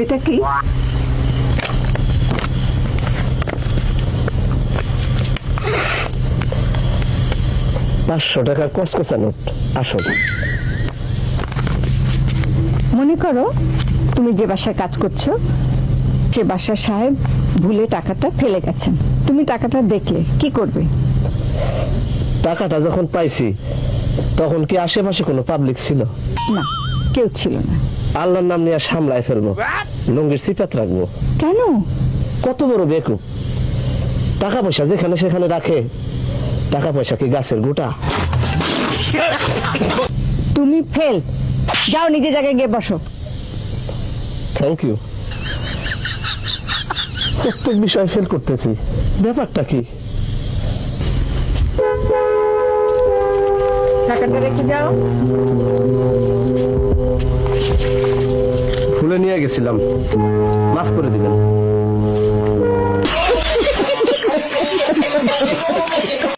এটা কি? টাকা কসকসা নোট আসল। মনে করো তুমি যে বাসায় কাজ করছো সে বাসার সাহেব ভুলে টাকাটা ফেলে গেছেন, তুমি টাকাটা দেখলে কি করবে? টাকাটা যখন পাইছি তখন কি আশেপাশে কোনো পাবলিক ছিল? না, কেউ ছিল না। আল্লাহর নাম নিয়ে সামলায় ফেলবো, লুঙ্গির সিপাত রাখবো। কেন? কত বড় বেকুব! টাকা পয়সা যেখানে সেখানে রাখে। টাকা পয়সা কি গাছের গোটা? তুমি ফেল, যাও নিজে জায়গায় গিয়ে বসো। Thank you. প্রত্যেক বিষয় ফেল করতেছি, ব্যাপারটা কি? টাকাটা রেখে যাও। ভুলে নিয়ে গেছিলাম, মাফ করে দিবেন।